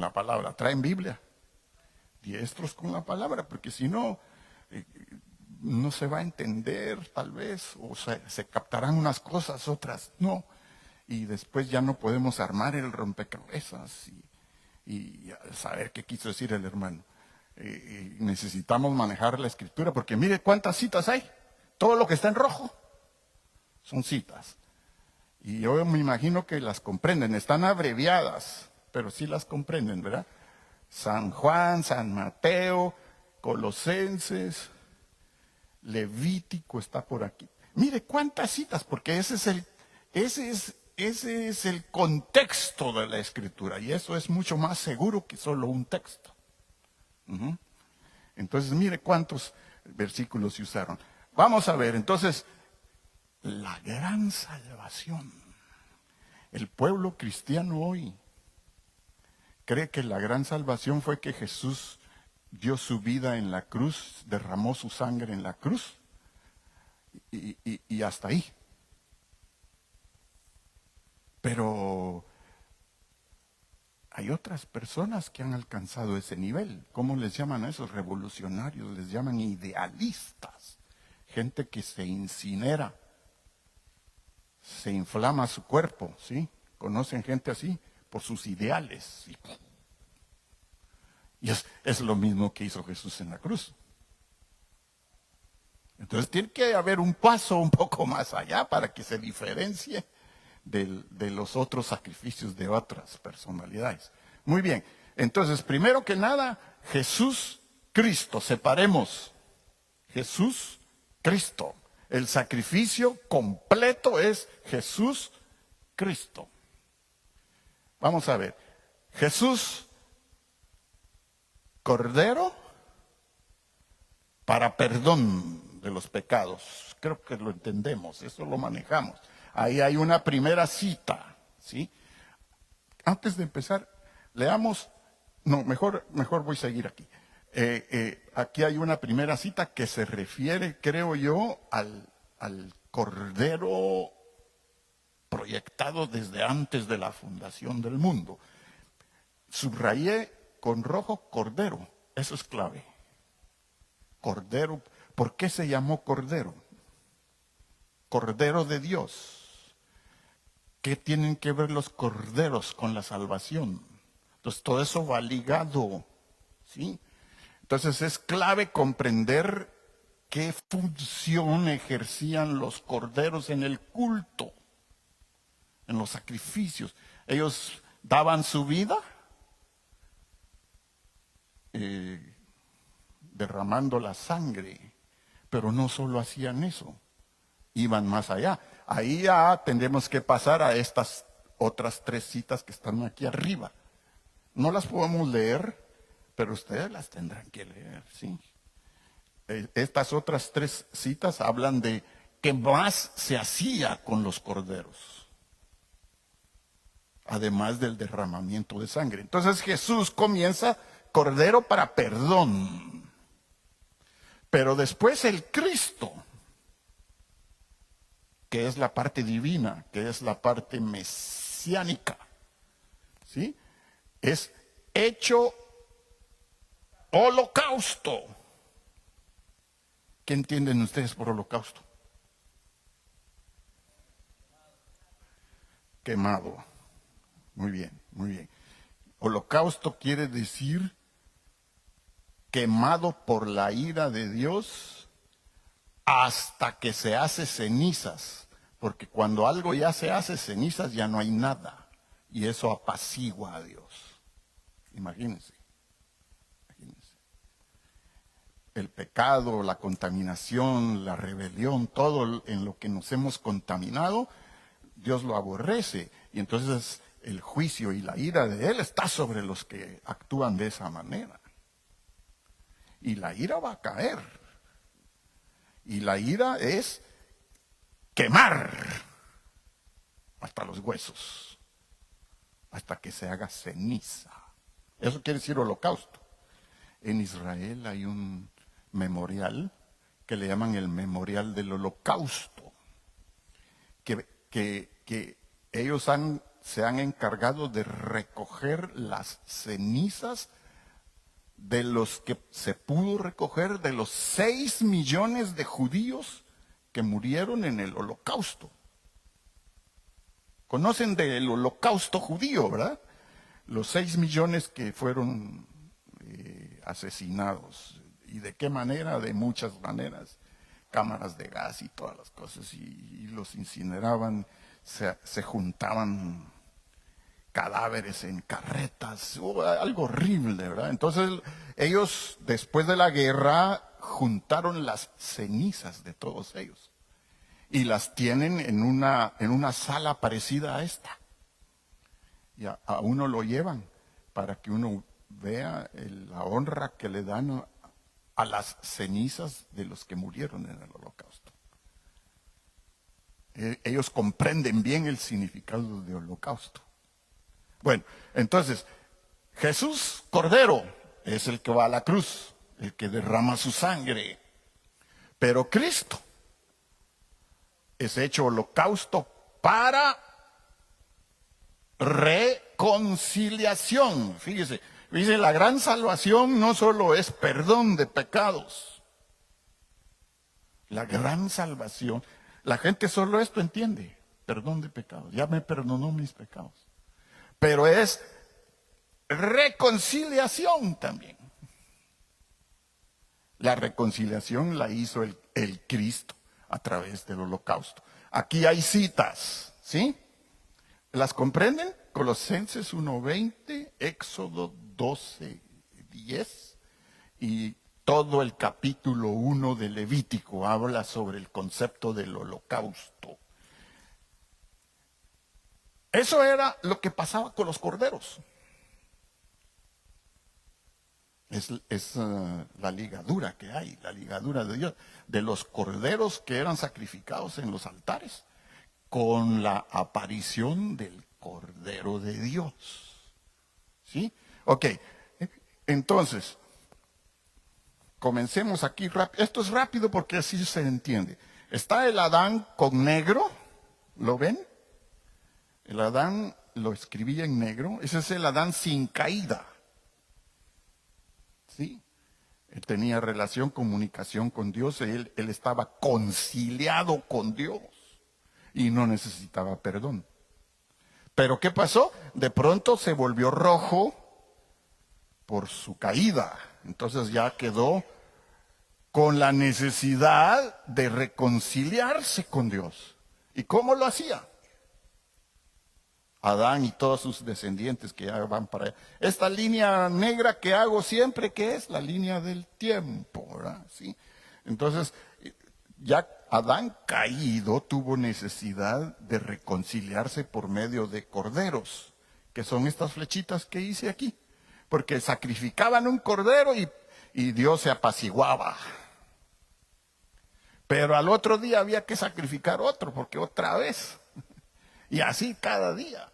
la palabra, traen Biblia, diestros con la palabra, porque si no, no se va a entender tal vez, o se captarán unas cosas, otras no, y después ya no podemos armar el rompecabezas y saber qué quiso decir el hermano. Necesitamos manejar la escritura, porque mire cuántas citas hay, todo lo que está en rojo son citas. Y yo me imagino que las comprenden, están abreviadas, pero sí las comprenden, ¿verdad? San Juan, San Mateo, Colosenses, Levítico está por aquí. Mire cuántas citas, porque ese es el contexto de la escritura, y eso es mucho más seguro que solo un texto. Entonces, mire cuántos versículos se usaron. Vamos a ver, entonces, la gran salvación. El pueblo cristiano hoy cree que la gran salvación fue que Jesús dio su vida en la cruz, derramó su sangre en la cruz y hasta ahí. Pero hay otras personas que han alcanzado ese nivel. ¿Cómo les llaman a esos? Revolucionarios, les llaman idealistas. Gente que se incinera, se inflama su cuerpo, ¿sí? ¿Conocen gente así? Por sus ideales. Y es lo mismo que hizo Jesús en la cruz. Entonces tiene que haber un paso un poco más allá para que se diferencie de los otros sacrificios de otras personalidades. Muy bien, entonces primero que nada, Jesús Cristo, separemos. Jesús Cristo. El sacrificio completo es Jesús Cristo. Vamos a ver, Jesús Cordero para perdón de los pecados. Creo que lo entendemos, eso lo manejamos. Ahí hay una primera cita, ¿sí? Antes de empezar, leamos, no, mejor voy a seguir aquí. Aquí hay una primera cita que se refiere, creo yo, al Cordero proyectado desde antes de la fundación del mundo. Subrayé con rojo Cordero, eso es clave. Cordero, ¿por qué se llamó Cordero? Cordero de Dios. ¿Qué tienen que ver los corderos con la salvación? Entonces todo eso va ligado, ¿sí? Entonces es clave comprender qué función ejercían los corderos en el culto, en los sacrificios. Ellos daban su vida derramando la sangre, pero no solo hacían eso, iban más allá. Ahí ya tendremos que pasar a estas otras tres citas que están aquí arriba. No las podemos leer, pero ustedes las tendrán que leer, ¿sí? Estas otras tres citas hablan de qué más se hacía con los corderos, además del derramamiento de sangre. Entonces Jesús comienza cordero para perdón, pero después el Cristo, que es la parte divina, que es la parte mesiánica, ¿sí? Es hecho holocausto. ¿Qué entienden ustedes por holocausto? Quemado. Muy bien, muy bien. Holocausto quiere decir quemado por la ira de Dios hasta que se hace cenizas, porque cuando algo ya se hace cenizas ya no hay nada, y eso apacigua a Dios. Imagínense. El pecado, la contaminación, la rebelión, todo en lo que nos hemos contaminado, Dios lo aborrece, y entonces el juicio y la ira de Él está sobre los que actúan de esa manera. Y la ira va a caer. Y la ira es quemar hasta los huesos, hasta que se haga ceniza. Eso quiere decir holocausto. En Israel hay un memorial que le llaman el memorial del holocausto, que ellos han se han encargado de recoger las cenizas de los que se pudo recoger de los 6 millones de judíos que murieron en el Holocausto. Conocen del Holocausto judío, ¿verdad? Los 6 millones que fueron asesinados. ¿Y de qué manera? De muchas maneras. Cámaras de gas y todas las cosas, y los incineraban, se juntaban cadáveres en carretas, algo horrible, ¿verdad? Entonces ellos, después de la guerra, juntaron las cenizas de todos ellos y las tienen en una sala parecida a esta, y a uno lo llevan para que uno vea la honra que le dan a las cenizas de los que murieron en el Holocausto. Ellos comprenden bien el significado de Holocausto. Bueno, entonces, Jesús Cordero es el que va a la cruz, el que derrama su sangre. Pero Cristo es hecho holocausto para reconciliación. Fíjese, la gran salvación no solo es perdón de pecados. La gran salvación, la gente solo esto entiende, perdón de pecados. Ya me perdonó mis pecados. Pero es reconciliación también. La reconciliación la hizo el Cristo a través del holocausto. Aquí hay citas, ¿sí? ¿Las comprenden? Colosenses 1:20, Éxodo 12:10 y todo el capítulo 1 de Levítico habla sobre el concepto del holocausto. Eso era lo que pasaba con los corderos. Es la ligadura que hay, la ligadura de Dios, de los corderos que eran sacrificados en los altares, con la aparición del Cordero de Dios. ¿Sí? Ok, entonces, comencemos aquí rápido. Esto es rápido porque así se entiende. Está el Adán con negro, ¿lo ven? El Adán lo escribía en negro, ese es el Adán sin caída. ¿Sí? Él tenía relación, comunicación con Dios, él estaba conciliado con Dios y no necesitaba perdón. Pero ¿qué pasó? De pronto se volvió rojo por su caída. Entonces ya quedó con la necesidad de reconciliarse con Dios. ¿Y cómo lo hacía? Adán y todos sus descendientes que ya van para allá. Esta línea negra que hago siempre, que es la línea del tiempo, ¿verdad? ¿Sí? Entonces, ya Adán caído tuvo necesidad de reconciliarse por medio de corderos, que son estas flechitas que hice aquí, porque sacrificaban un cordero y Dios se apaciguaba. Pero al otro día había que sacrificar otro, porque otra vez. Y así cada día.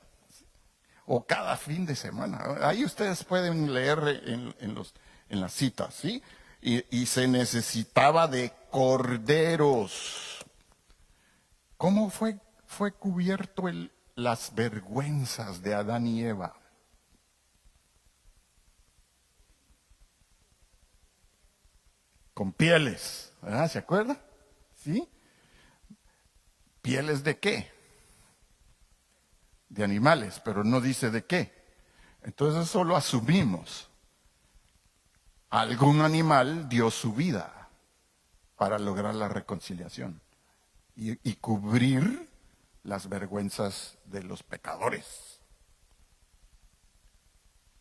O cada fin de semana. Ahí ustedes pueden leer en las citas, ¿sí? Y se necesitaba de corderos. ¿Cómo fue cubierto las vergüenzas de Adán y Eva? Con pieles, ¿verdad? ¿Se acuerdan? ¿Sí? ¿Pieles de qué? De animales, pero no dice de qué. Entonces solo asumimos. Algún animal dio su vida para lograr la reconciliación y cubrir las vergüenzas de los pecadores.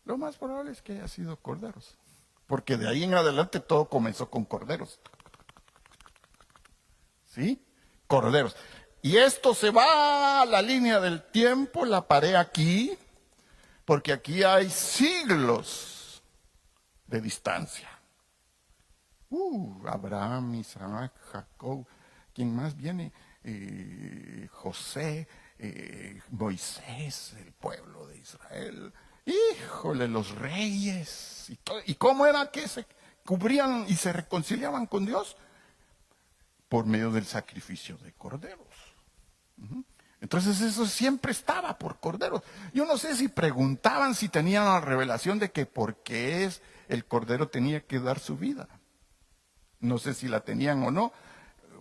Lo más probable es que haya sido corderos, porque de ahí en adelante todo comenzó con corderos. ¿Sí? Corderos. Y esto se va a la línea del tiempo, la paré aquí, porque aquí hay siglos de distancia. Abraham, Isaac, Jacob, ¿quién más viene? José, Moisés, el pueblo de Israel. Híjole, los reyes. ¿Y cómo era que se cubrían y se reconciliaban con Dios? Por medio del sacrificio de corderos. Entonces eso siempre estaba por corderos. Yo no sé si preguntaban si tenían la revelación de que por qué es el cordero tenía que dar su vida. No sé si la tenían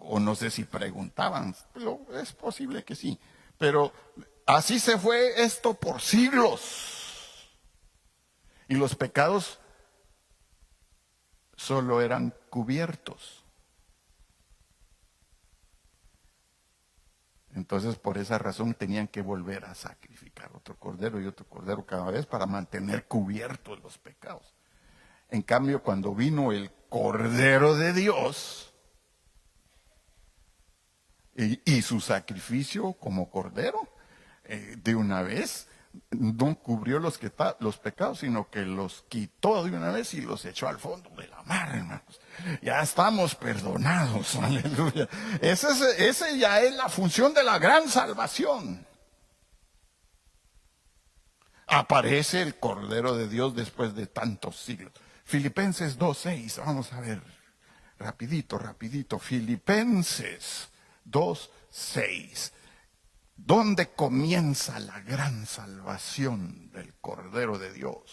o no sé si preguntaban, pero es posible que sí. Pero así se fue esto por siglos. Y los pecados solo eran cubiertos. Entonces, por esa razón tenían que volver a sacrificar otro cordero y otro cordero cada vez para mantener cubiertos los pecados. En cambio, cuando vino el Cordero de Dios y su sacrificio como cordero, de una vez, no cubrió los pecados, sino que los quitó de una vez y los echó al fondo de la mar, hermanos. Ya estamos perdonados, aleluya. Ese ya es la función de la gran salvación. Aparece el Cordero de Dios después de tantos siglos. Filipenses 2:6, vamos a ver, rapidito. Filipenses 2:6. ¿Dónde comienza la gran salvación del Cordero de Dios?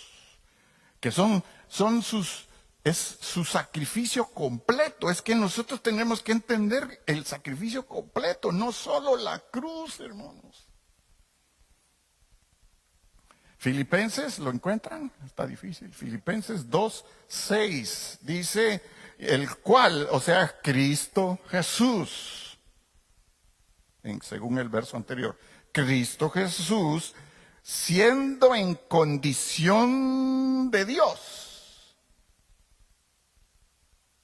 Que es su sacrificio completo. Es que nosotros tenemos que entender el sacrificio completo, no solo la cruz, hermanos. Filipenses, ¿lo encuentran? Está difícil. Filipenses 2:6 dice, el cual, o sea, Cristo Jesús, según el verso anterior, Cristo Jesús, siendo en condición de Dios.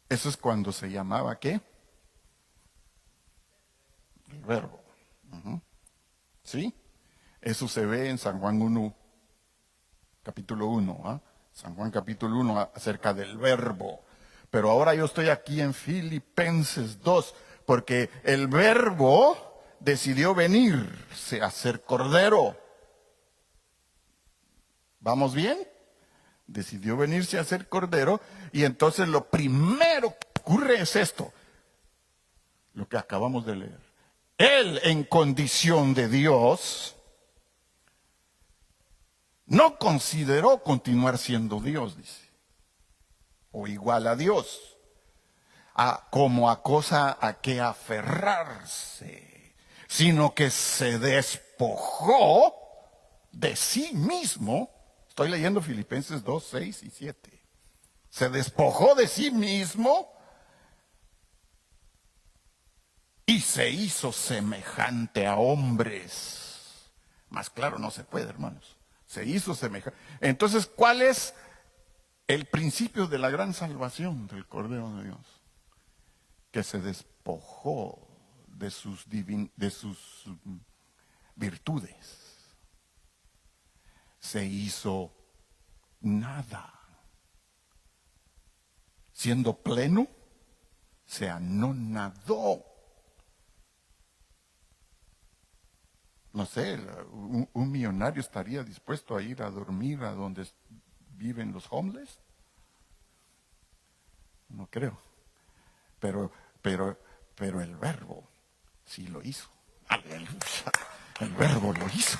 Eso es cuando se llamaba, ¿qué? El verbo. ¿Sí? Eso se ve en San Juan 1. Capítulo 1, ¿ah? San Juan capítulo 1 acerca del verbo. Pero ahora yo estoy aquí en Filipenses 2, porque el verbo decidió venirse a ser cordero. ¿Vamos bien? Decidió venirse a ser cordero, y entonces lo primero que ocurre es esto, lo que acabamos de leer. Él, en condición de Dios, no consideró continuar siendo Dios, dice, o igual a Dios, como a cosa a que aferrarse, sino que se despojó de sí mismo. Estoy leyendo Filipenses 2:6 y 7. Se despojó de sí mismo y se hizo semejante a hombres. Más claro no se puede, hermanos. Se hizo semejante. Entonces, ¿cuál es el principio de la gran salvación del Cordero de Dios? Que se despojó de sus virtudes. Se hizo nada. Siendo pleno, se anonadó. No sé, un millonario estaría dispuesto a ir a dormir a donde viven los homeless. No creo. Pero el verbo sí lo hizo. Aleluya. El verbo lo hizo.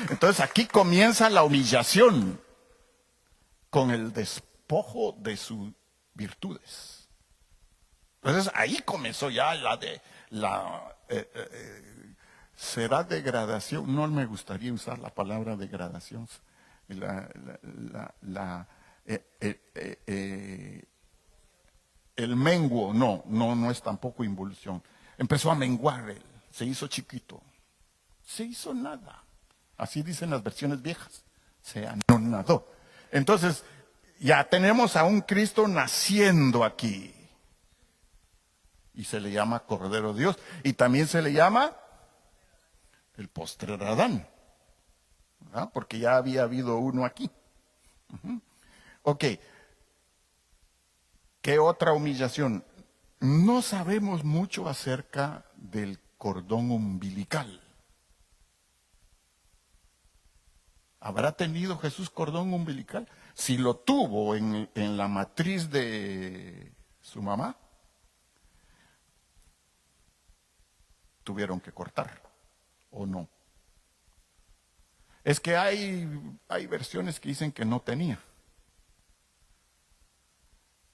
Entonces aquí comienza la humillación con el despojo de sus virtudes. Entonces ahí comenzó ya será degradación. No me gustaría usar la palabra degradación. El menguo, no es tampoco involución. Empezó a menguar él, se hizo chiquito, se hizo nada. Así dicen las versiones viejas, se anonadó. Entonces, ya tenemos a un Cristo naciendo aquí. Y se le llama Cordero de Dios. Y también se le llama el postrer Adán, ¿verdad? Porque ya había habido uno aquí. Ok. ¿Qué otra humillación? No sabemos mucho acerca del cordón umbilical. ¿Habrá tenido Jesús cordón umbilical? Si lo tuvo en la matriz de su mamá, tuvieron que cortar. ¿O no? Es que hay versiones que dicen que no tenía.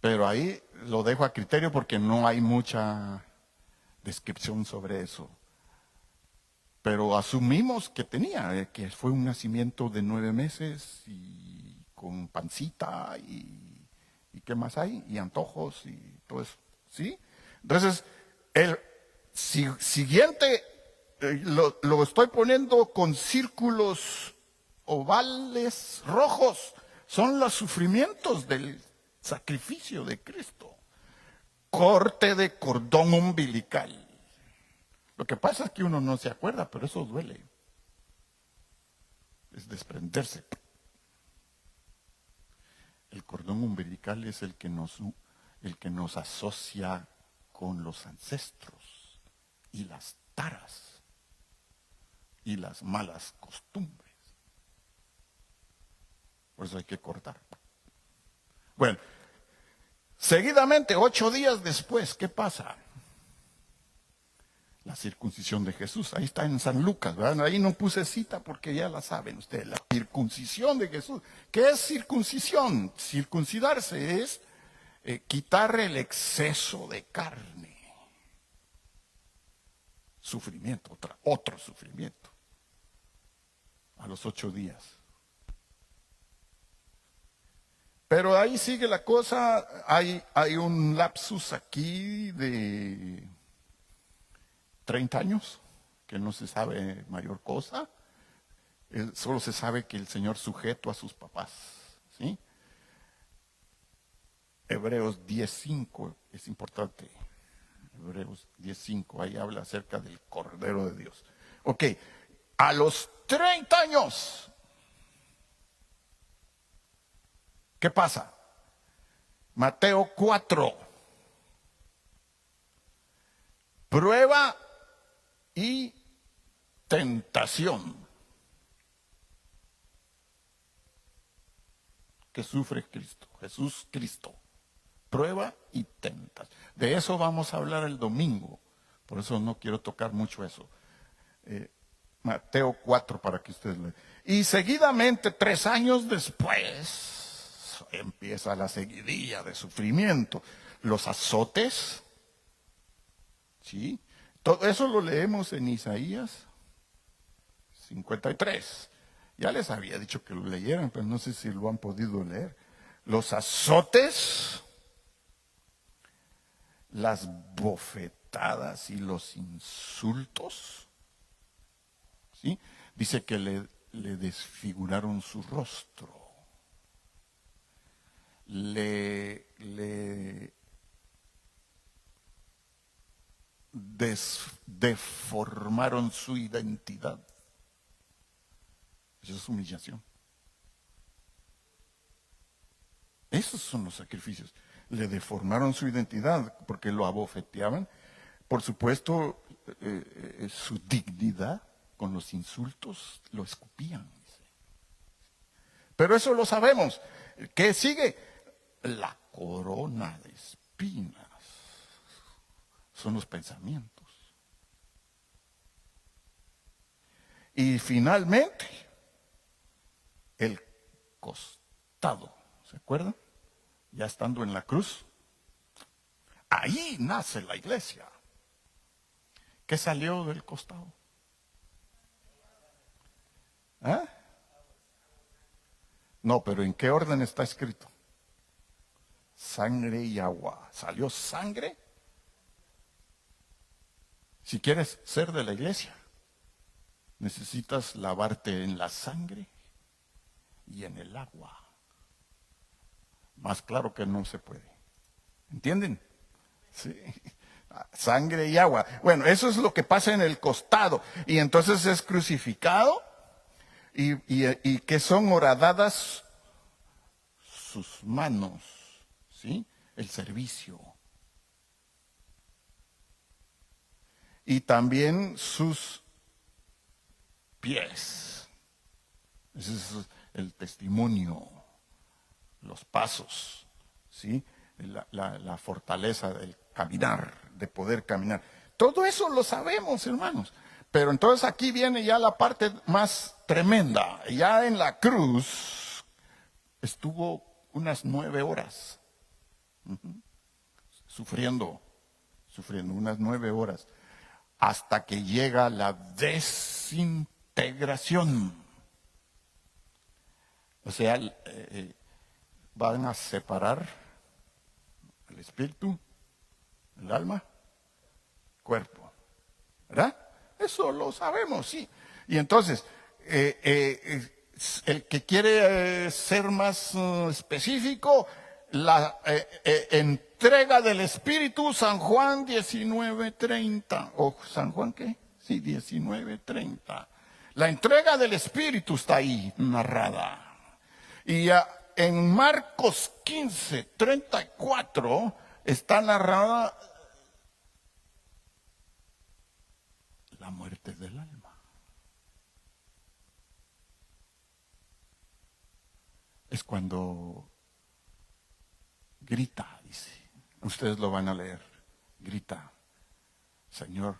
Pero ahí lo dejo a criterio porque no hay mucha descripción sobre eso. Pero asumimos que tenía, que fue un nacimiento de 9 meses y con pancita y ¿qué más hay? Y antojos y todo eso. ¿Sí? Entonces, el siguiente lo estoy poniendo con círculos ovales rojos. Son los sufrimientos del sacrificio de Cristo. Corte de cordón umbilical. Lo que pasa es que uno no se acuerda, pero eso duele. Es desprenderse. El cordón umbilical es el que nos asocia con los ancestros y las taras y las malas costumbres. Por eso hay que cortar. Bueno, seguidamente, 8 días después, ¿qué pasa? La circuncisión de Jesús. Ahí está en San Lucas, ¿verdad? Ahí no puse cita porque ya la saben ustedes. La circuncisión de Jesús. ¿Qué es circuncisión? Circuncidarse es quitar el exceso de carne. Sufrimiento, otro sufrimiento. A los 8 días. Pero ahí sigue la cosa. Hay un lapsus aquí de 30 años, que no se sabe mayor cosa. Solo se sabe que el Señor sujetó a sus papás. ¿Sí? Hebreos 10:5 es importante. Hebreos 10:5, ahí habla acerca del Cordero de Dios. Ok, a los 30 años, ¿qué pasa? Mateo 4. Prueba y tentación que sufre Cristo, Jesús Cristo. Prueba y tentación. De eso vamos a hablar el domingo. Por eso no quiero tocar mucho eso. Mateo 4 para que ustedes lo vean. Y seguidamente, 3 años después, empieza la seguidilla de sufrimiento. Los azotes. ¿Sí? Todo eso lo leemos en Isaías 53. Ya les había dicho que lo leyeran, pero no sé si lo han podido leer. Los azotes, las bofetadas y los insultos. ¿Sí? Dice que le desfiguraron su rostro. Le deformaron su identidad. Eso es humillación. Esos son los sacrificios. Le deformaron su identidad porque lo abofeteaban. Por supuesto, su dignidad con los insultos lo escupían. Pero eso lo sabemos. ¿Qué sigue? La corona de espinas. Son los pensamientos. Y finalmente, el costado. ¿Se acuerdan? Ya estando en la cruz. Ahí nace la iglesia. ¿Qué salió del costado? ¿Ah? No, pero ¿en qué orden está escrito? Sangre y agua. ¿Salió sangre? Si quieres ser de la iglesia, necesitas lavarte en la sangre y en el agua. Más claro que no se puede. ¿Entienden? Sí. Sangre y agua. Bueno, eso es lo que pasa en el costado. Y entonces es crucificado y que son horadadas sus manos. ¿Sí? El servicio. Y también sus pies. Ese es el testimonio, los pasos, ¿sí? La fortaleza del caminar, de poder caminar. Todo eso lo sabemos, hermanos. Pero entonces aquí viene ya la parte más tremenda. Ya en la cruz estuvo unas 9 horas sufriendo unas 9 horas, hasta que llega la desintegración. O sea, van a separar el espíritu, el alma, cuerpo, ¿verdad? Eso lo sabemos, sí. Y entonces, el que quiere ser más específico, la entrega del Espíritu, San Juan 19:30, o San Juan ¿qué? Sí, 19:30. La entrega del Espíritu está ahí narrada. Y en Marcos 15:34 está narrada la muerte del alma. Es cuando grita, dice. Ustedes lo van a leer. Grita, Señor,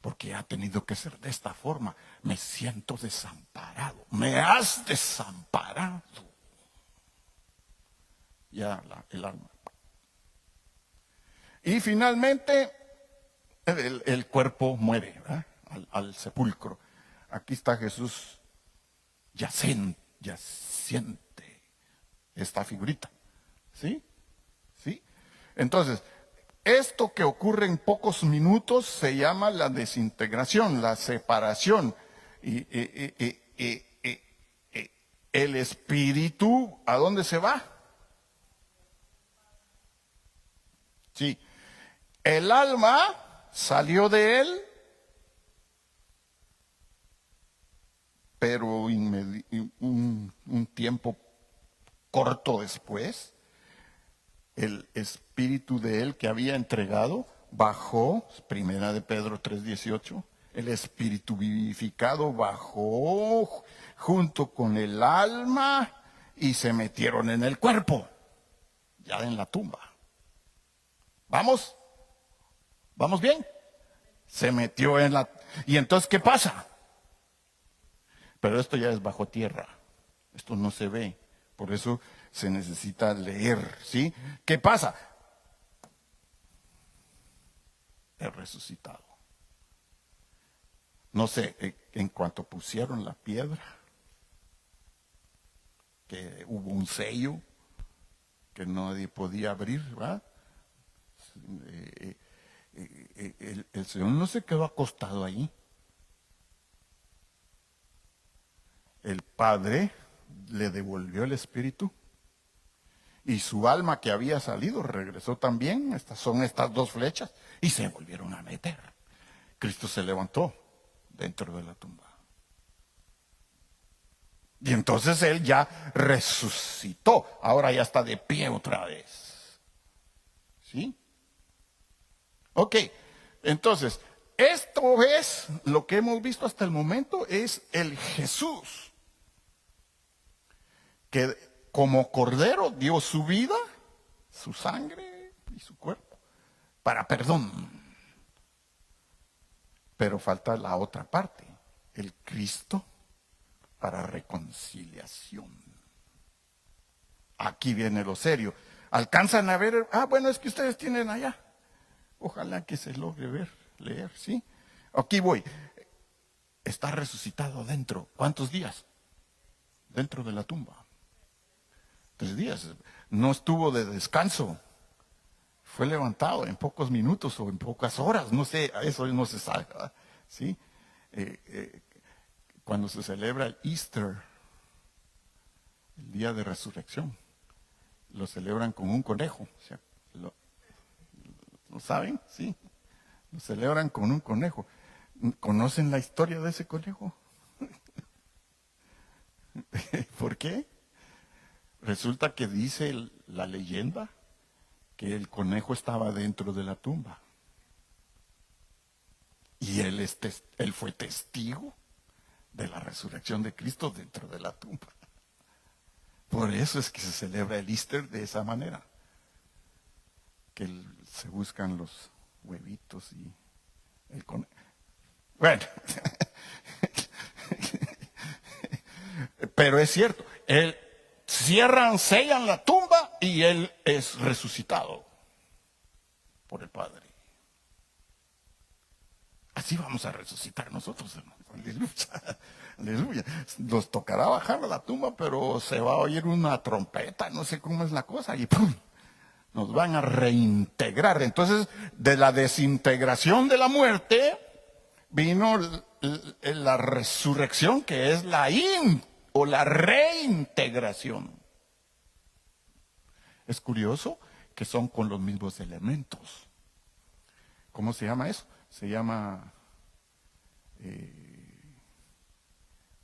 porque ha tenido que ser de esta forma. Me siento desamparado. Me has desamparado. Ya el alma. Y finalmente el cuerpo muere, ¿verdad? Al sepulcro. Aquí está Jesús yaciente esta figurita. ¿Sí? ¿Sí? Entonces, esto que ocurre en pocos minutos se llama la desintegración, la separación. Y el espíritu, ¿a dónde se va? Sí. El alma salió de él, pero un tiempo corto después, el espíritu de él que había entregado bajó, primera de Pedro 3:18, el espíritu vivificado bajó junto con el alma y se metieron en el cuerpo, ya en la tumba. ¿Vamos? ¿Vamos bien? Se metió en la... ¿Y entonces qué pasa? Pero esto ya es bajo tierra, esto no se ve, por eso se necesita leer, ¿sí? ¿Qué pasa? He resucitado. No sé, en cuanto pusieron la piedra, que hubo un sello que nadie podía abrir, ¿verdad? El Señor no se quedó acostado ahí. El Padre le devolvió el Espíritu y su alma que había salido regresó también. Estas son estas 2 flechas y se volvieron a meter. Cristo se levantó dentro de la tumba. Y entonces Él ya resucitó. Ahora ya está de pie otra vez. ¿Sí? Ok, entonces, esto es lo que hemos visto hasta el momento, es el Jesús que como cordero dio su vida, su sangre y su cuerpo para perdón. Pero falta la otra parte, el Cristo para reconciliación. Aquí viene lo serio. Alcanzan a ver, bueno, es que ustedes tienen allá. Ojalá que se logre leer, ¿sí? Aquí voy. Está resucitado dentro. ¿Cuántos días? Dentro de la tumba. 3 días. No estuvo de descanso. Fue levantado en pocos minutos o en pocas horas. No sé, eso no se sabe, ¿verdad? ¿Sí? Cuando se celebra el Easter, el día de resurrección, lo celebran con un conejo. O sea, ¿lo saben? Sí. Lo celebran con un conejo. ¿Conocen la historia de ese conejo? ¿Por qué? Resulta que dice la leyenda que el conejo estaba dentro de la tumba. Y él fue testigo de la resurrección de Cristo dentro de la tumba. Por eso es que se celebra el Easter de esa manera. Que se buscan los huevitos y El con- Bueno, pero es cierto, él cierran, sellan la tumba y él es resucitado por el Padre. Así vamos a resucitar nosotros, hermanos. Aleluya. Aleluya. Nos tocará bajar a la tumba, pero se va a oír una trompeta, no sé cómo es la cosa, y ¡pum! Nos van a reintegrar. Entonces, de la desintegración de la muerte, vino la resurrección, que es o la reintegración. Es curioso que son con los mismos elementos. ¿Cómo se llama eso? Se llama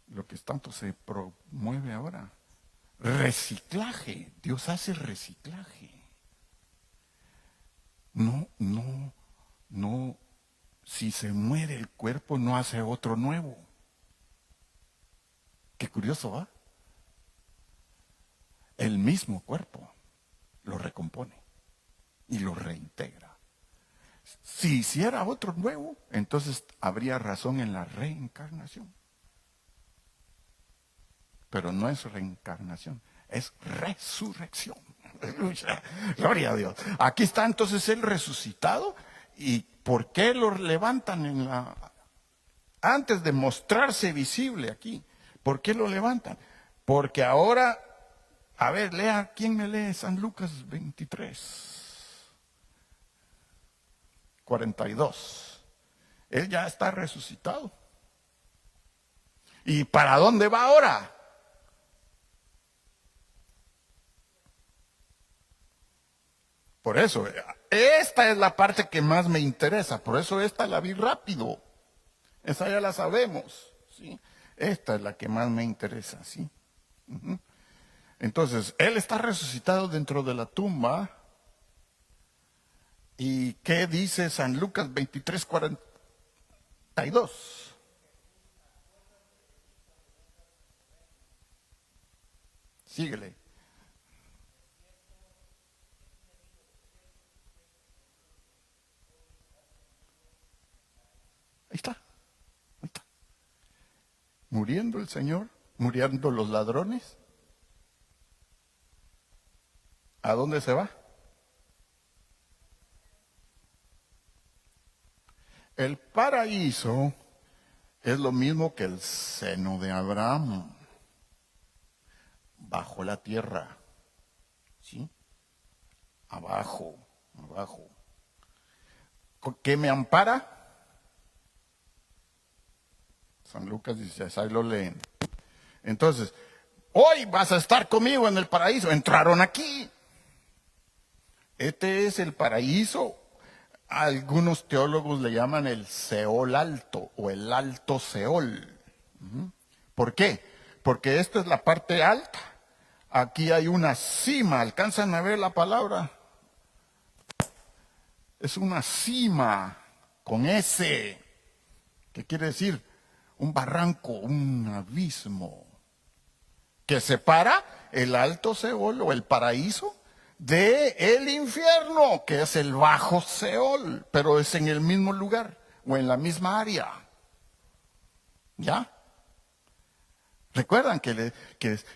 lo que tanto se promueve ahora, reciclaje. Dios hace reciclaje. No, si se muere el cuerpo no hace otro nuevo. Qué curioso, ¿va? El mismo cuerpo lo recompone y lo reintegra. Si hiciera otro nuevo, entonces habría razón en la reencarnación. Pero no es reencarnación, es resurrección. Gloria a Dios. Aquí está entonces el resucitado. ¿Y por qué lo levantan antes de mostrarse visible aquí? ¿Por qué lo levantan? Porque ahora, a ver, lea, ¿quién me lee San Lucas 23:42? Él ya está resucitado. ¿Y para dónde va ahora? Por eso, esta es la parte que más me interesa. Por eso esta la vi rápido. Esa ya la sabemos, ¿sí? Esta es la que más me interesa, ¿sí? Uh-huh. Entonces, él está resucitado dentro de la tumba. ¿Y qué dice San Lucas 23:42? Síguele. Ahí está. Ahí está. Muriendo el Señor, muriendo los ladrones. ¿A dónde se va? El paraíso es lo mismo que el seno de Abraham, bajo la tierra, ¿sí? Abajo, abajo. ¿Qué me ampara? San Lucas 16, ahí lo leen. Entonces, hoy vas a estar conmigo en el paraíso. Entraron aquí. Este es el paraíso. Algunos teólogos le llaman el Seol alto o el alto Seol. ¿Por qué? Porque esta es la parte alta. Aquí hay una cima. ¿Alcanzan a ver la palabra? Es una cima con S. ¿Qué quiere decir? Un barranco, un abismo que separa el alto Seol o el paraíso de el infierno, que es el bajo Seol, pero es en el mismo lugar o en la misma área. ¿Ya? ¿Recuerdan que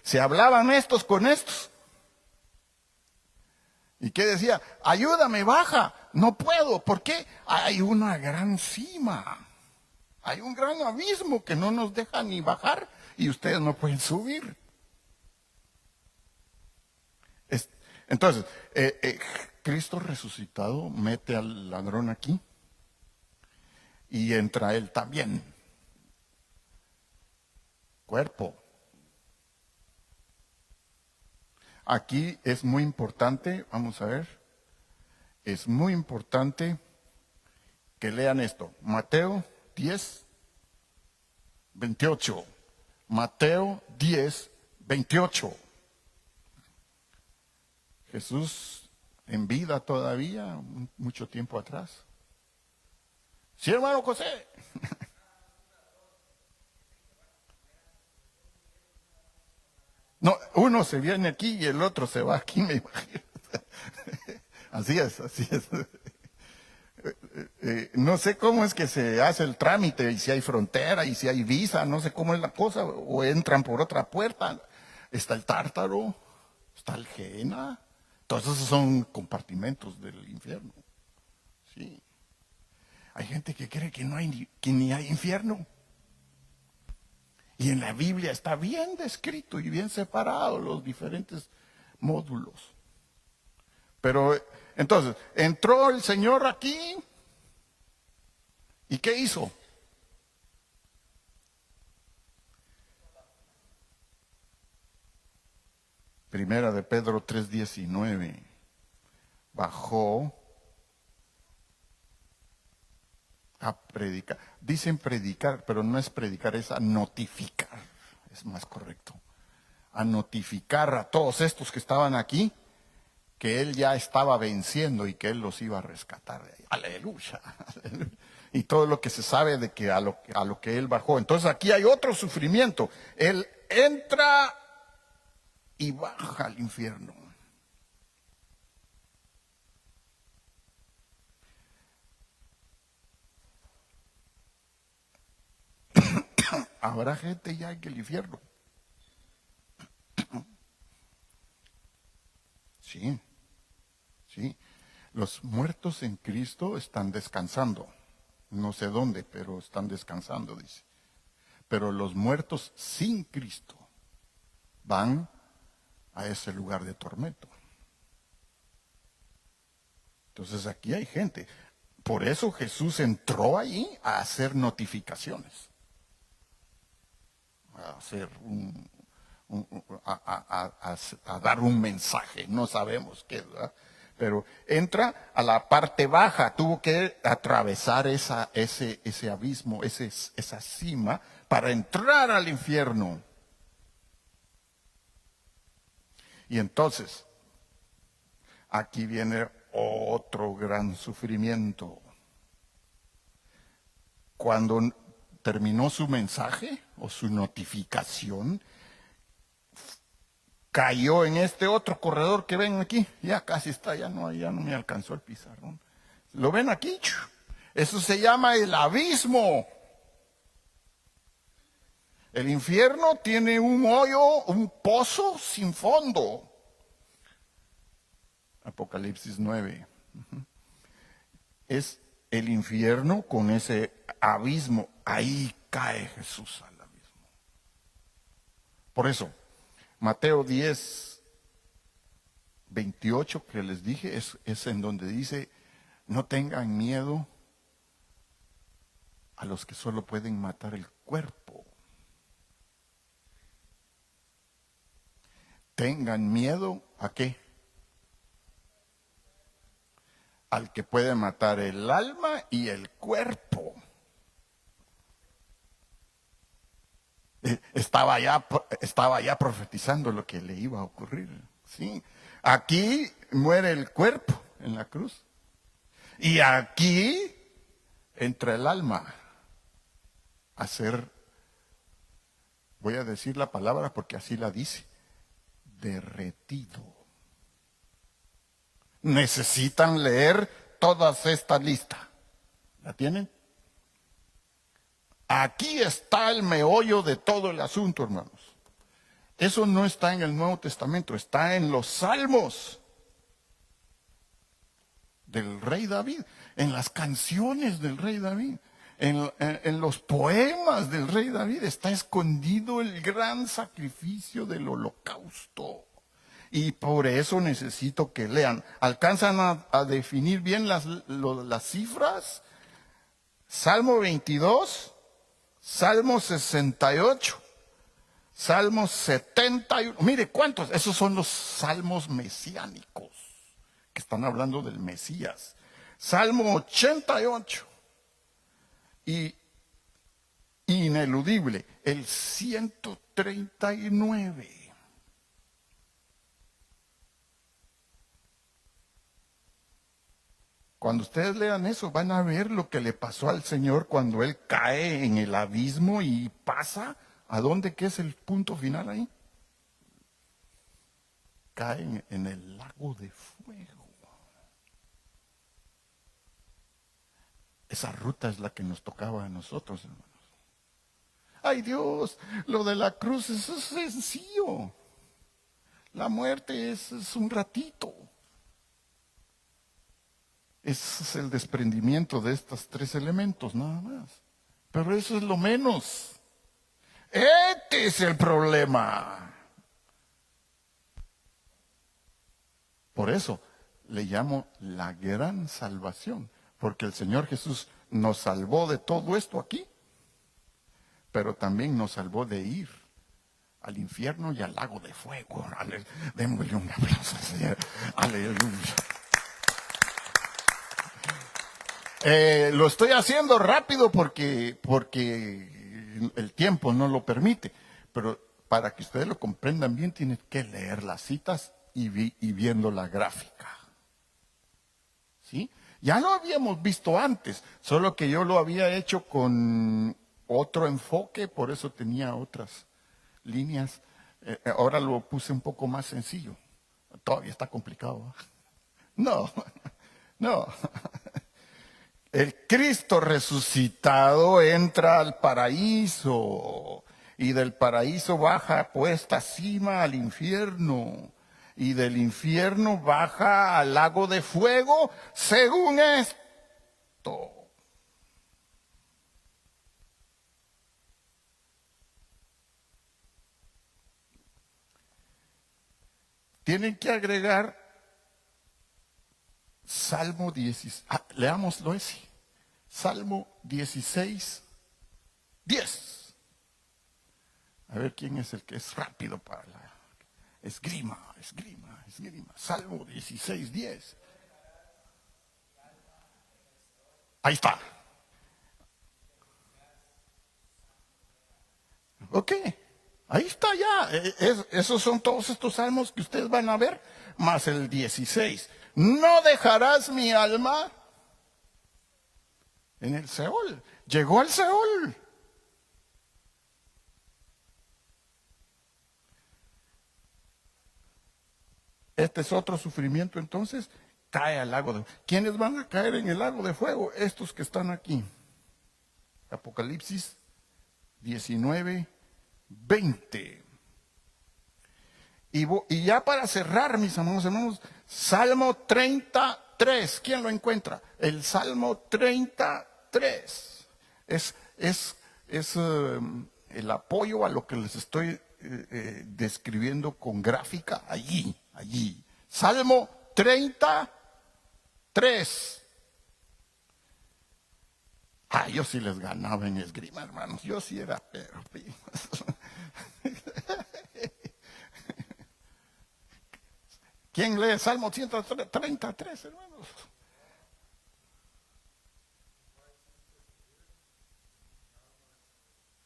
se hablaban estos con estos? ¿Y qué decía? Ayúdame, baja. No puedo. ¿Por qué? Hay una gran cima. Hay un gran abismo que no nos deja ni bajar y ustedes no pueden subir. Entonces, Cristo resucitado mete al ladrón aquí y entra él también. Cuerpo. Aquí es muy importante, vamos a ver, es muy importante que lean esto. Mateo 10:28. Mateo 10:28. Jesús en vida todavía, mucho tiempo atrás. Sí, hermano José. No, uno se viene aquí y el otro se va aquí, me imagino. Así es, así es. No sé cómo es que se hace el trámite, y si hay frontera, y si hay visa, no sé cómo es la cosa, o entran por otra puerta. Está el Tártaro, está el Gehenna, todos esos son compartimentos del infierno. Sí. Hay gente que cree que no hay que ni hay infierno. Y en la Biblia está bien descrito y bien separado los diferentes módulos. Pero entonces, entró el Señor aquí, ¿y qué hizo? Primera de Pedro 3:19. Bajó a predicar. Dicen predicar, pero no es predicar, es a notificar. Es más correcto. A notificar a todos estos que estaban aquí que él ya estaba venciendo y que él los iba a rescatar de ahí. Aleluya. Aleluya. Y todo lo que se sabe de que a lo que él bajó. Entonces aquí hay otro sufrimiento. Él entra y baja al infierno. Habrá gente ya en el infierno. Sí, sí. Los muertos en Cristo están descansando. No sé dónde, pero están descansando, dice. Pero los muertos sin Cristo van a ese lugar de tormento. Entonces aquí hay gente. Por eso Jesús entró allí a hacer notificaciones, a hacer a dar un mensaje. No sabemos qué, ¿verdad? Pero entra a la parte baja. Tuvo que atravesar ese abismo, esa cima, para entrar al infierno. Y entonces, aquí viene otro gran sufrimiento. Cuando terminó su mensaje o su notificación, cayó en este otro corredor que ven aquí. Ya casi está, ya no me alcanzó el pizarrón. ¿Lo ven aquí? Eso se llama el abismo. El infierno tiene un hoyo, un pozo sin fondo. Apocalipsis 9. Es el infierno con ese abismo. Ahí cae Jesús al abismo. Por eso, Mateo 10:28 que les dije es en donde dice, no tengan miedo a los que solo pueden matar el cuerpo. Tengan miedo ¿a qué? Al que puede matar el alma y el cuerpo. Estaba ya profetizando lo que le iba a ocurrir. ¿Sí? Aquí muere el cuerpo en la cruz. Y aquí entra el alma a ser, voy a decir la palabra porque así la dice, derretido. Necesitan leer toda esta lista. ¿La tienen? Aquí está el meollo de todo el asunto, hermanos. Eso no está en el Nuevo Testamento, está en los Salmos del rey David, en las canciones del rey David, en los poemas del rey David está escondido el gran sacrificio del holocausto. Y por eso necesito que lean. ¿Alcanzan a definir bien las cifras? Salmo 22, Salmo 68, Salmo 71. Mire cuántos, esos son los salmos mesiánicos, que están hablando del Mesías. Salmo 88 y ineludible, el 139. Cuando ustedes lean eso, van a ver lo que le pasó al Señor cuando Él cae en el abismo y pasa. ¿A dónde? ¿Qué es el punto final ahí? Cae en el lago de fuego. Esa ruta es la que nos tocaba a nosotros, hermanos. Ay Dios, lo de la cruz es sencillo. La muerte es un ratito. Es el desprendimiento de estos tres elementos, nada más. Pero eso es lo menos. Este es el problema. Por eso le llamo la gran salvación. Porque el Señor Jesús nos salvó de todo esto aquí, pero también nos salvó de ir al infierno y al lago de fuego. Démosle un aplauso al Señor. Aleluya. Lo estoy haciendo rápido porque el tiempo no lo permite, pero para que ustedes lo comprendan bien tienen que leer las citas y viendo la gráfica. ¿Sí? Ya lo habíamos visto antes, solo que yo lo había hecho con otro enfoque, por eso tenía otras líneas. Ahora lo puse un poco más sencillo. Todavía está complicado. No, no. El Cristo resucitado entra al paraíso y del paraíso baja puesta cima al infierno y del infierno baja al lago de fuego según esto. Tienen que agregar Salmo 16. Leámoslo ese. Salmo 16, 10. A ver quién es el que es rápido para la esgrima. Salmo 16, 10. Ahí está. Ok. Ahí está ya. Esos son todos estos salmos que ustedes van a ver, más el 16. No dejarás mi alma en el Seol. Llegó al Seol. Este es otro sufrimiento, entonces cae al lago de fuego. ¿Quiénes van a caer en el lago de fuego? Estos que están aquí. Apocalipsis 19, 20. Y ya para cerrar, mis amados hermanos, Salmo 33. ¿Quién lo encuentra? El Salmo 33. Es el apoyo a lo que les estoy describiendo con gráfica allí. Salmo 33. Yo sí les ganaba en esgrima, hermanos. Yo sí era pero. ¿Quién lee Salmo 133, hermanos?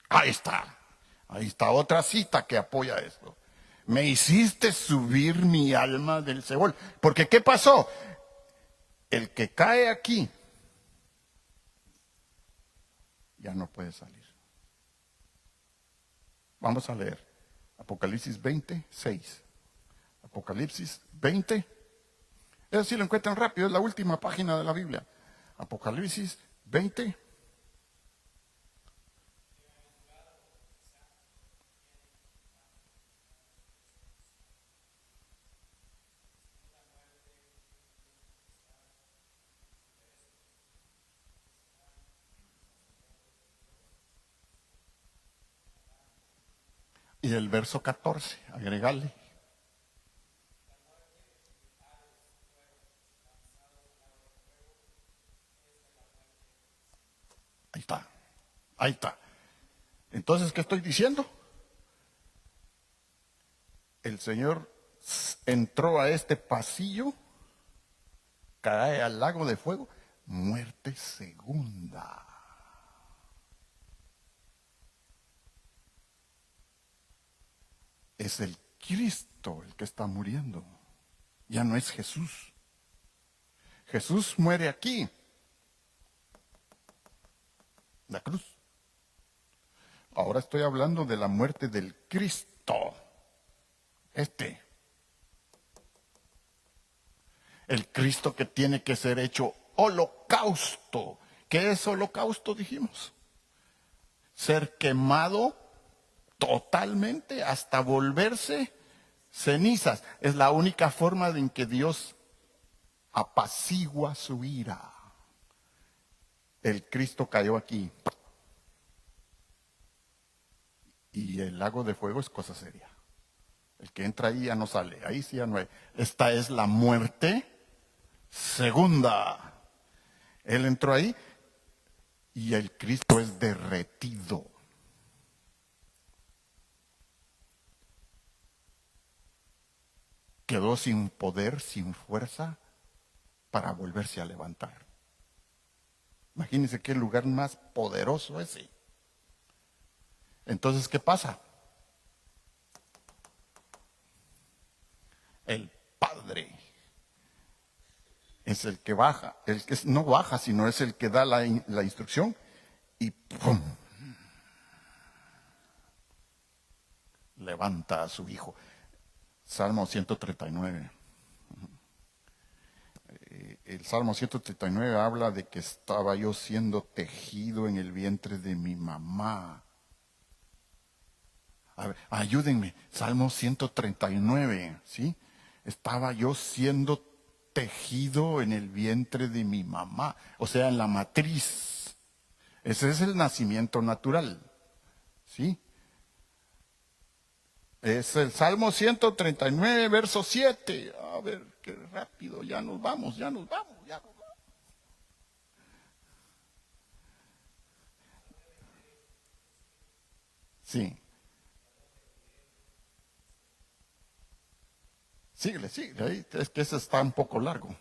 Ahí está otra cita que apoya esto. Me hiciste subir mi alma del Seol. Porque ¿qué pasó? El que cae aquí ya no puede salir. Vamos a leer Apocalipsis 20, 6. Apocalipsis 20. Eso sí lo encuentran rápido, es la última página de la Biblia. Apocalipsis 20. Y el verso 14, agregarle. Ahí está. Entonces, ¿qué estoy diciendo? El Señor entró a este pasillo, cae al lago de fuego, muerte segunda. Es el Cristo el que está muriendo. Ya no es Jesús. Jesús muere aquí. La cruz. Ahora estoy hablando de la muerte del Cristo. El Cristo que tiene que ser hecho holocausto, ¿Qué es holocausto? Dijimos. Ser quemado totalmente hasta volverse cenizas. Es la única forma en que Dios apacigua su ira. El Cristo cayó aquí. Y el lago de fuego es cosa seria. El que entra ahí ya no sale. Ahí sí ya no hay. Esta es la muerte segunda. Él entró ahí y el Cristo es derretido. Quedó sin poder, sin fuerza para volverse a levantar. Imagínense qué lugar más poderoso ese. Entonces, ¿qué pasa? El Padre es el que baja, el que no baja, sino es el que da la instrucción y ¡pum! Levanta a su hijo. Salmo 139. El Salmo 139 habla de que estaba yo siendo tejido en el vientre de mi mamá. A ver, ayúdenme. Salmo 139, ¿sí? Estaba yo siendo tejido en el vientre de mi mamá, o sea, en la matriz. Ese es el nacimiento natural, ¿sí? Es el Salmo 139, verso 7. A ver, qué rápido, ya nos vamos. Sí, síguele, ahí, es que ese está un poco largo.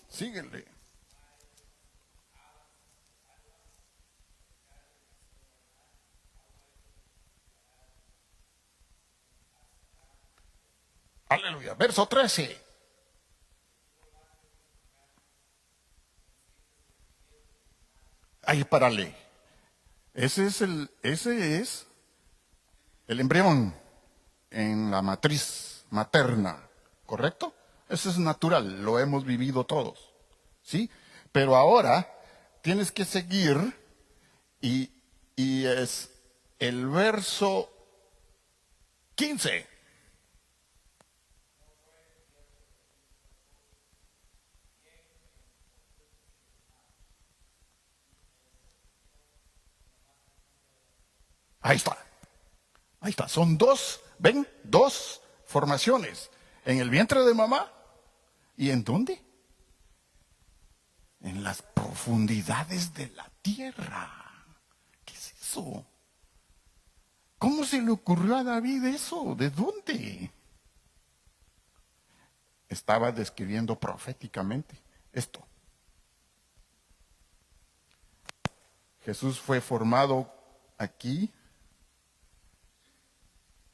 Síguele. Aleluya, verso 13. Ahí párale. Ese es el embrión en la matriz materna, ¿correcto? Eso es natural, lo hemos vivido todos, ¿sí? Pero ahora tienes que seguir y, y es el verso 15. Ahí está. Ahí está. Son dos, ven, dos formaciones. En el vientre de mamá. ¿Y en dónde? En las profundidades de la tierra. ¿Qué es eso? ¿Cómo se le ocurrió a David eso? ¿De dónde? Estaba describiendo proféticamente esto. Jesús fue formado aquí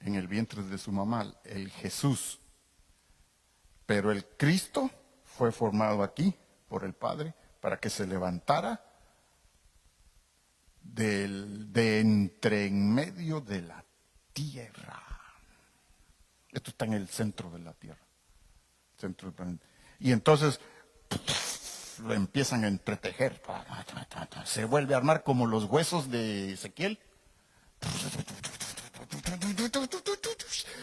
en el vientre de su mamá, el Jesús. Pero el Cristo fue formado aquí por el Padre para que se levantara de entre en medio de la tierra. Esto está en el centro de la tierra. Centro del planeta. Y entonces lo empiezan a entretejer. Se vuelve a armar como los huesos de Ezequiel.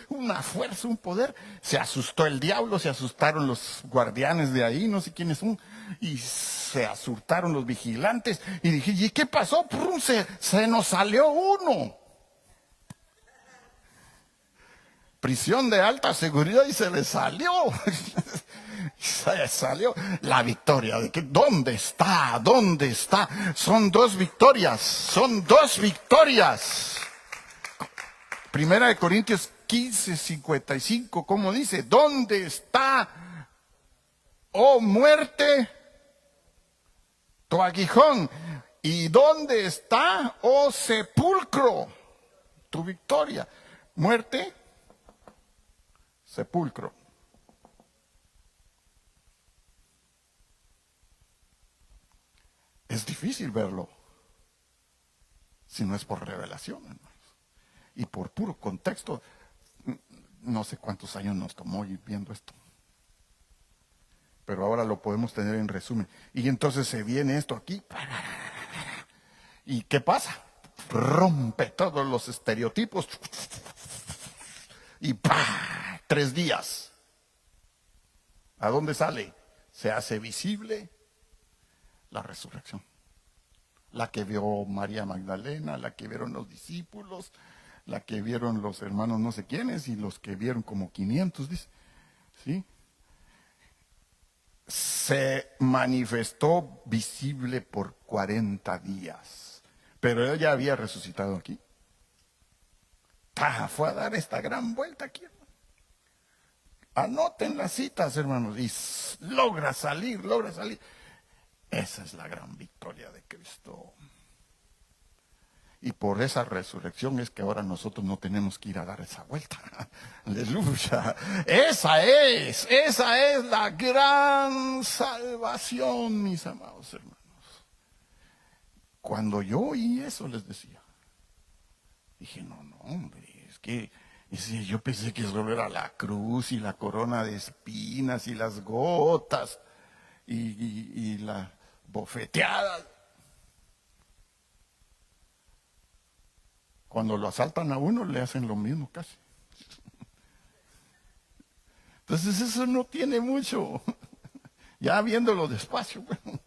Una fuerza, un poder. Se asustó el diablo, se asustaron los guardianes de ahí, no sé quiénes son, y se asustaron los vigilantes. Y dije, ¿y qué pasó? Se nos salió uno. Prisión de alta seguridad y se le salió. Se salió la victoria. ¿Dónde está? ¿Dónde está? Son dos victorias. Son dos victorias. Primera de Corintios 15:55, ¿cómo dice? ¿Dónde está, oh muerte, tu aguijón? ¿Y dónde está, oh sepulcro, tu victoria? Muerte, sepulcro. Es difícil verlo si no es por revelación, hermanos. Y por puro contexto, no sé cuántos años nos tomó ir viendo esto. Pero ahora lo podemos tener en resumen. Y entonces se viene esto aquí. ¿Y qué pasa? Rompe todos los estereotipos. Y ¡pah! 3 días. ¿A dónde sale? Se hace visible la resurrección. La que vio María Magdalena, la que vieron los discípulos, la que vieron los hermanos no sé quiénes y los que vieron como 500, dice. ¿Sí? Se manifestó visible por 40 días. Pero él ya había resucitado aquí. Fue a dar esta gran vuelta aquí. Anoten las citas, hermanos, y logra salir, logra salir. Esa es la gran victoria de Cristo. Y por esa resurrección es que ahora nosotros no tenemos que ir a dar esa vuelta. Aleluya. Esa es la gran salvación, mis amados hermanos. Cuando yo oí eso les decía, dije, no, hombre, es que yo pensé que solo era la cruz y la corona de espinas y las gotas y la bofeteada. Cuando lo asaltan a uno le hacen lo mismo casi. Entonces eso no tiene mucho. Ya viéndolo despacio, bueno,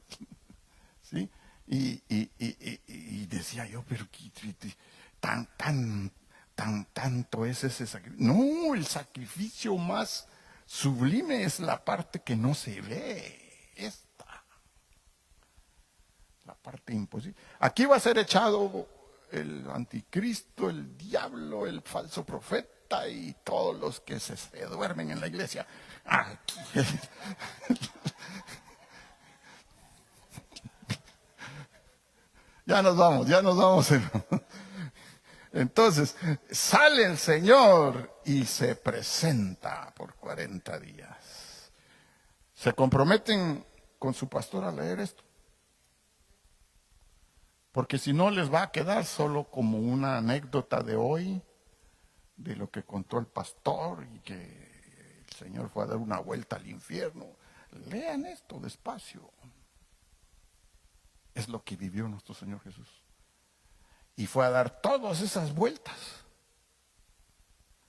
¿sí? Y decía yo, pero tanto es ese sacrificio. No, el sacrificio más sublime es la parte que no se ve. Esta. La parte imposible. Aquí va a ser echado el anticristo, el diablo, el falso profeta y todos los que se duermen en la iglesia. Aquí. Ya nos vamos. Entonces, sale el Señor y se presenta por 40 días. ¿Se comprometen con su pastor a leer esto? Porque si no les va a quedar solo como una anécdota de hoy, de lo que contó el pastor y que el Señor fue a dar una vuelta al infierno. Lean esto despacio. Es lo que vivió nuestro Señor Jesús. Y fue a dar todas esas vueltas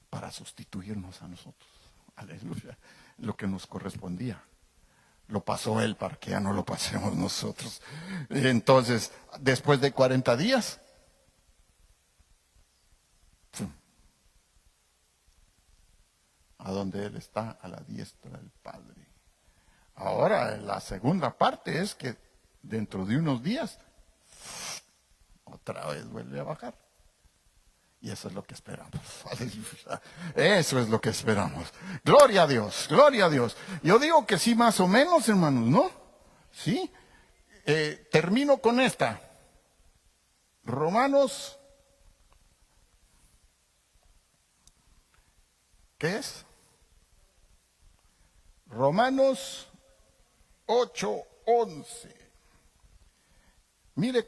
para sustituirnos a nosotros. Aleluya. Lo que nos correspondía. Lo pasó Él para que ya no lo pasemos nosotros. Entonces, después de 40 días, a donde Él está, a la diestra del Padre. Ahora, la segunda parte es que dentro de unos días, otra vez vuelve a bajar. Y eso es lo que esperamos. Aleluya. Eso es lo que esperamos. Gloria a Dios, gloria a Dios. Yo digo que sí, más o menos, hermanos, ¿no? Sí. Termino con esta. Romanos. ¿Qué es? Romanos 8:11. Mire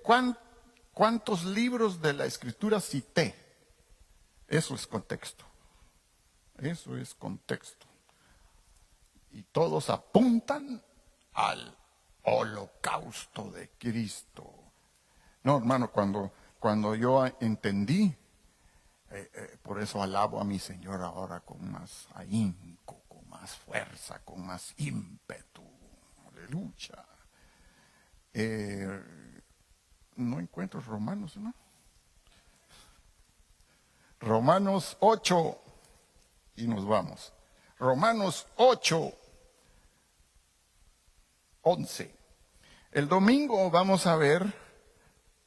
cuántos libros de la Escritura cité. Eso es contexto. Eso es contexto. Y todos apuntan al holocausto de Cristo. No, hermano, cuando yo entendí, por eso alabo a mi Señor ahora con más ahínco, con más fuerza, con más ímpetu. Aleluya. No encuentro Romanos, ¿no? Romanos 8, y nos vamos. Romanos 8:11. El domingo vamos a ver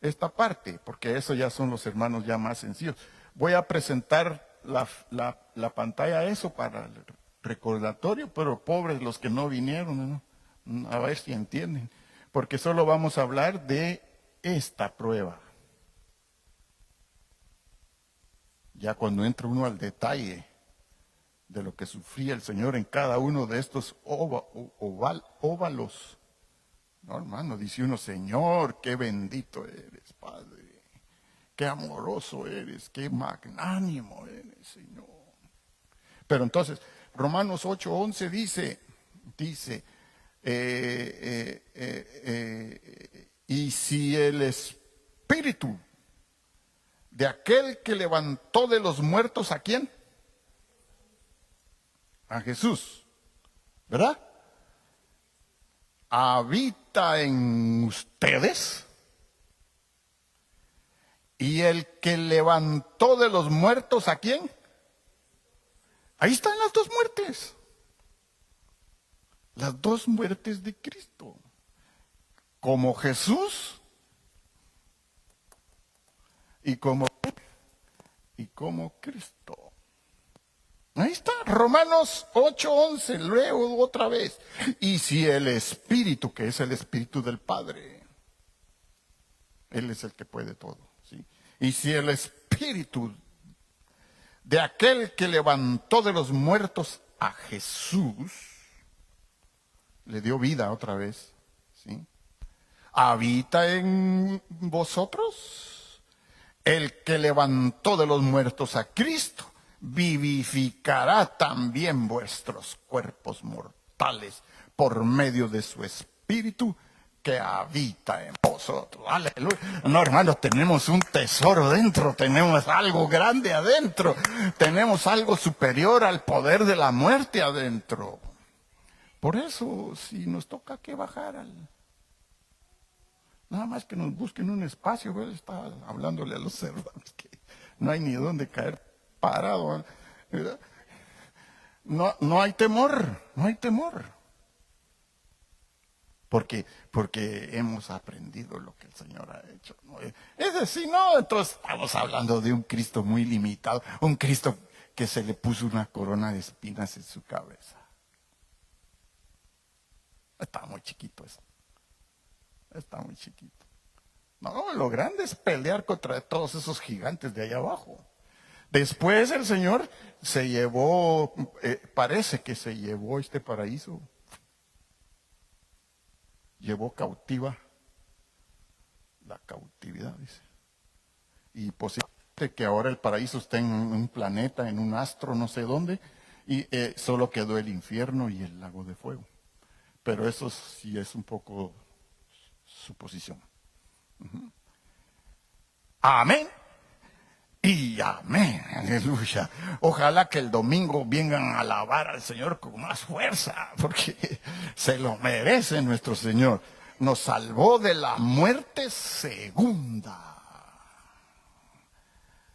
esta parte, porque eso ya son los hermanos ya más sencillos. Voy a presentar la pantalla eso para el recordatorio, pero pobres los que no vinieron, ¿no? A ver si entienden, porque solo vamos a hablar de esta prueba. Ya cuando entra uno al detalle de lo que sufría el Señor en cada uno de estos óvalos. No, hermano, dice uno, Señor, qué bendito eres, Padre. qué amoroso eres, qué magnánimo eres, Señor. Pero entonces, Romanos 8:11 dice, y si el espíritu de aquel que levantó de los muertos, ¿a quién? A Jesús, ¿verdad? Habita en ustedes, y el que levantó de los muertos, ¿a quién? Ahí están las dos muertes. Las dos muertes de Cristo. Como Jesús y como Cristo. Ahí está, Romanos 8:11, luego otra vez. Y si el Espíritu, que es el Espíritu del Padre, Él es el que puede todo, ¿sí? Y si el Espíritu de aquel que levantó de los muertos a Jesús, le dio vida otra vez, ¿sí? Habita en vosotros, el que levantó de los muertos a Cristo, vivificará también vuestros cuerpos mortales por medio de su Espíritu que habita en vosotros. Aleluya. No, hermanos, tenemos un tesoro dentro, tenemos algo grande adentro, tenemos algo superior al poder de la muerte adentro. Por eso, si nos toca que bajar nada más que nos busquen un espacio, ¿verdad? Está hablándole a los hermanos que no hay ni dónde caer parado, ¿verdad? No hay temor, no hay temor. Porque hemos aprendido lo que el Señor ha hecho, ¿no? Es decir, no, entonces estamos hablando de un Cristo muy limitado, un Cristo que se le puso una corona de espinas en su cabeza. Está muy chiquito eso. Está muy chiquito. No, lo grande es pelear contra todos esos gigantes de allá abajo. Después el Señor se llevó, parece que se llevó este paraíso. Llevó cautiva la cautividad, dice. Y posiblemente que ahora el paraíso esté en un planeta, en un astro, no sé dónde, y solo quedó el infierno y el lago de fuego. Pero eso sí es un poco suposición. Amén y amén, aleluya. Ojalá que el domingo vengan a alabar al Señor con más fuerza, porque se lo merece nuestro Señor. Nos salvó de la muerte segunda.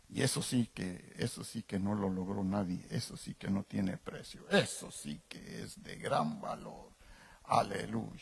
Y eso sí que no lo logró nadie, eso sí que no tiene precio, eso sí que es de gran valor. Aleluya.